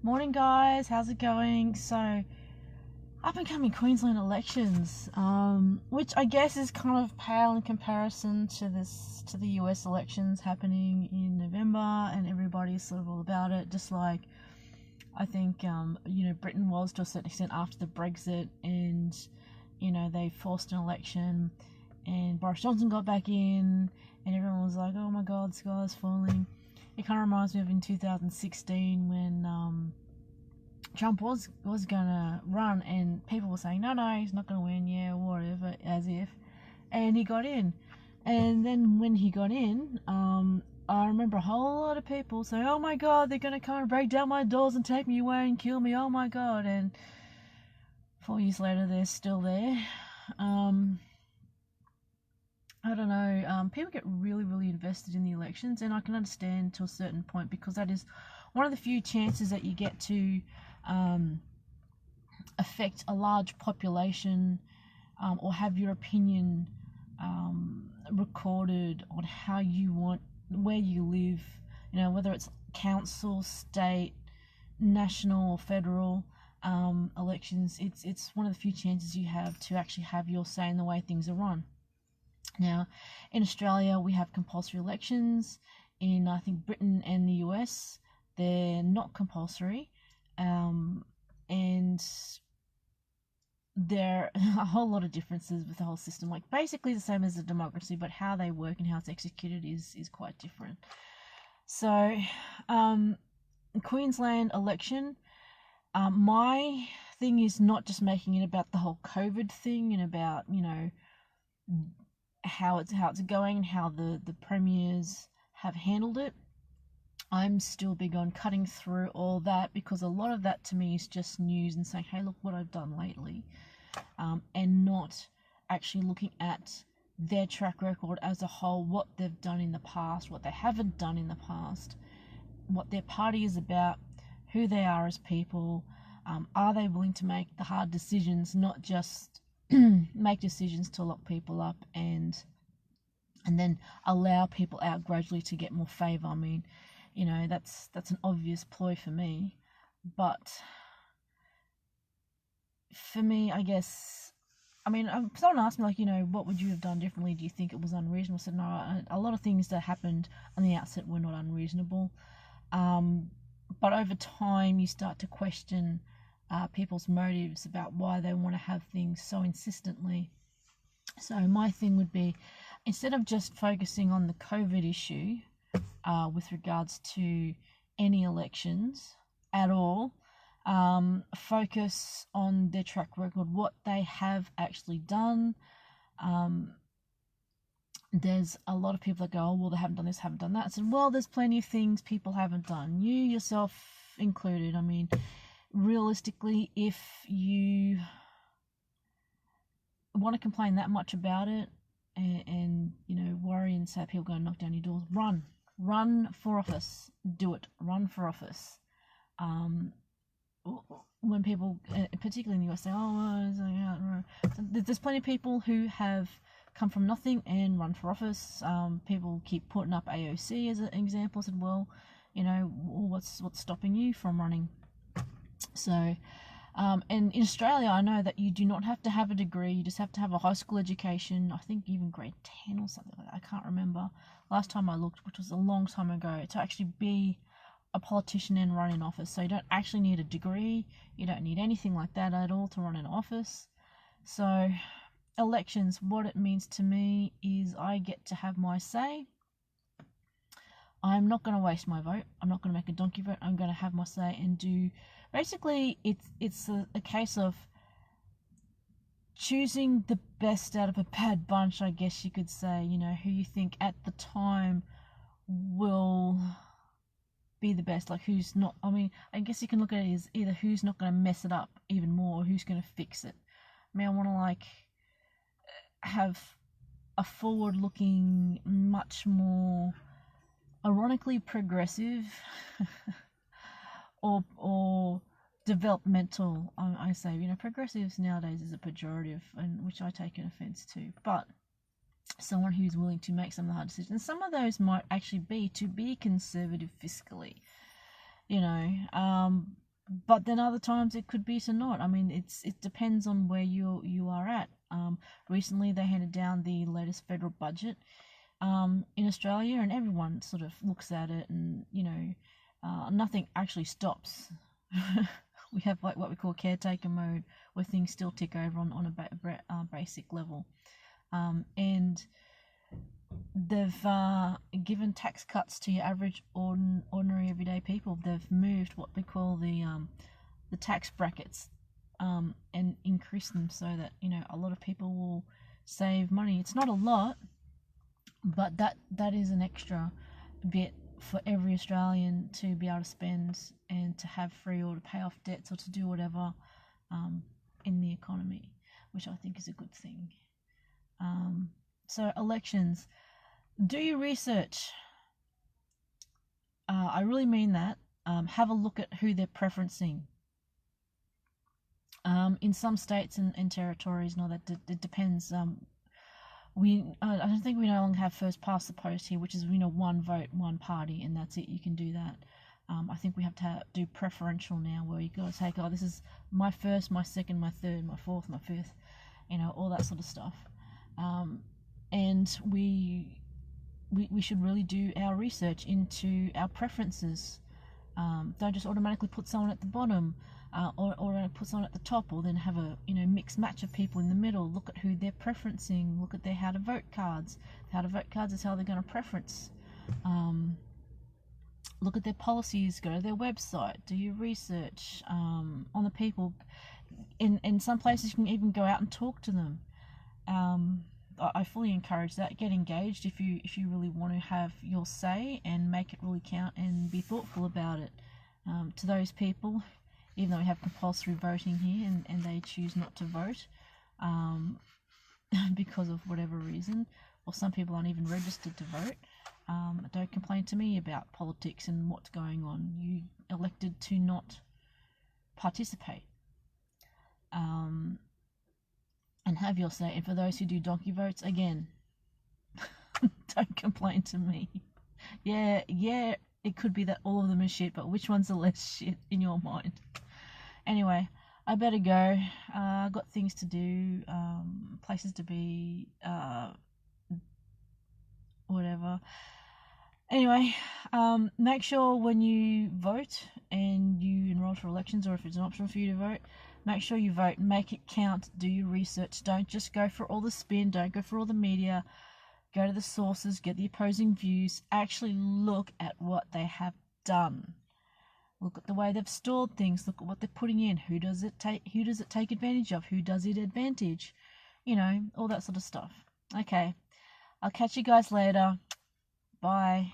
Morning, guys. How's it going? So, up and coming Queensland elections, which I guess is kind of pale in comparison to the US elections happening in November, and everybody's sort of all about it. Just like I think Britain was to a certain extent after the Brexit, and they forced an election, and Boris Johnson got back in, and everyone was like, "Oh my God, the sky is falling." It kind of reminds me of in 2016 when Trump was gonna run, and people were saying, no, he's not gonna win, yeah, whatever, as if, and he got in. And then when he got in, I remember a whole lot of people saying, "Oh my God, they're gonna come and break down my doors and take me away and kill me, oh my God." And 4 years later, they're still there. I don't know, people get really, really invested in the elections, and I can understand to a certain point, because that is one of the few chances that you get to affect a large population, or have your opinion recorded on how you want, where you live, whether it's council, state, national or federal elections. It's one of the few chances you have to actually have your say in the way things are run. Now, in Australia, we have compulsory elections. In, I think, Britain and the US, they're not compulsory. And there are a whole lot of differences with the whole system. Like, basically the same as a democracy, but how they work and how it's executed is quite different. So, Queensland election, my thing is not just making it about the whole COVID thing and about, how it's going and how the premiers have handled it. I'm still big on cutting through all that, because a lot of that to me is just news and saying, hey, look what I've done lately, and not actually looking at their track record as a whole, what they've done in the past, what they haven't done in the past, what their party is about, who they are as people. Are they willing to make the hard decisions, not just make decisions to lock people up and then allow people out gradually to get more favour? I mean, that's an obvious ploy for me. But for me, I guess, I mean, someone asked me, like, what would you have done differently? Do you think it was unreasonable? I said, no, a lot of things that happened on the outset were not unreasonable. But over time, you start to question people's motives about why they want to have things so insistently. So my thing would be, instead of just focusing on the COVID issue with regards to any elections at all, focus on their track record, what they have actually done. There's a lot of people that go, oh, well, they haven't done this, haven't done that. I said, well, there's plenty of things people haven't done, you yourself included. I mean, realistically, if you want to complain that much about it and worry and say people going to knock down your doors, run for office. Do it. Run for office. When people, particularly in the US, say, oh, there's plenty of people who have come from nothing and run for office. People keep putting up AOC as an example. I said, well, what's stopping you from running? So, and in Australia, I know that you do not have to have a degree. You just have to have a high school education. I think even grade 10 or something like that. I can't remember. Last time I looked, which was a long time ago, to actually be a politician and run in office. So you don't actually need a degree. You don't need anything like that at all to run in office. So elections, what it means to me is I get to have my say. I'm not going to waste my vote. I'm not going to make a donkey vote. I'm going to have my say and do. Basically, it's a case of choosing the best out of a bad bunch, I guess you could say. Who you think at the time will be the best. Like, who's not. I mean, I guess you can look at it as either who's not going to mess it up even more, or who's going to fix it. I mean, I want to have a forward-looking, much more ironically progressive or developmental. I say, progressives nowadays is a pejorative, and which I take an offense to, but someone who's willing to make some of the hard decisions. Some of those might actually be to be conservative fiscally, but then other times it could be to not. I mean, it depends on where you are at. Recently they handed down the latest federal budget in Australia, and everyone sort of looks at it, and nothing actually stops. We have like what we call caretaker mode, where things still tick over on a basic level, and they've given tax cuts to your average ordinary everyday people. They've moved what we call the tax brackets, and increased them so that a lot of people will save money. It's not a lot, but that is an extra bit for every Australian to be able to spend and to have free, or to pay off debts, or to do whatever in the economy, which I think is a good thing. So elections, do your research. I really mean that. Have a look at who they're preferencing. In some states and territories, that it depends. I don't think we no longer have first past the post here, which is one vote, one party, and that's it. You can do that. I think we have to do preferential now, where you got to take, this is my first, my second, my third, my fourth, my fifth, all that sort of stuff. And we should really do our research into our preferences. Don't just automatically put someone at the bottom, or put someone at the top, or then have a mixed match of people in the middle. Look at who they're preferencing. Look at their how to vote cards. How to vote cards is how they're going to preference. Look at their policies. Go to their website. Do your research on the people. In some places, you can even go out and talk to them. I fully encourage that. Get engaged if you really want to have your say and make it really count, and be thoughtful about it. To those people, even though we have compulsory voting here, and they choose not to vote because of whatever reason, or some people aren't even registered to vote, don't complain to me about politics and what's going on. You elected to not participate. And have your say. And for those who do donkey votes, again, don't complain to me. Yeah, it could be that all of them are shit, but which one's the less shit in your mind? Anyway, I better go. I've got things to do, places to be, whatever. Anyway, make sure when you vote and you enroll for elections, or if it's an option for you to vote, make sure you vote. Make it count. Do your research. Don't just go for all the spin. Don't go for all the media. Go to the sources. Get the opposing views. Actually look at what they have done. Look at the way they've stored things. Look at what they're putting in. Who does it take advantage of? Who does it advantage? All that sort of stuff. Okay. I'll catch you guys later. Bye.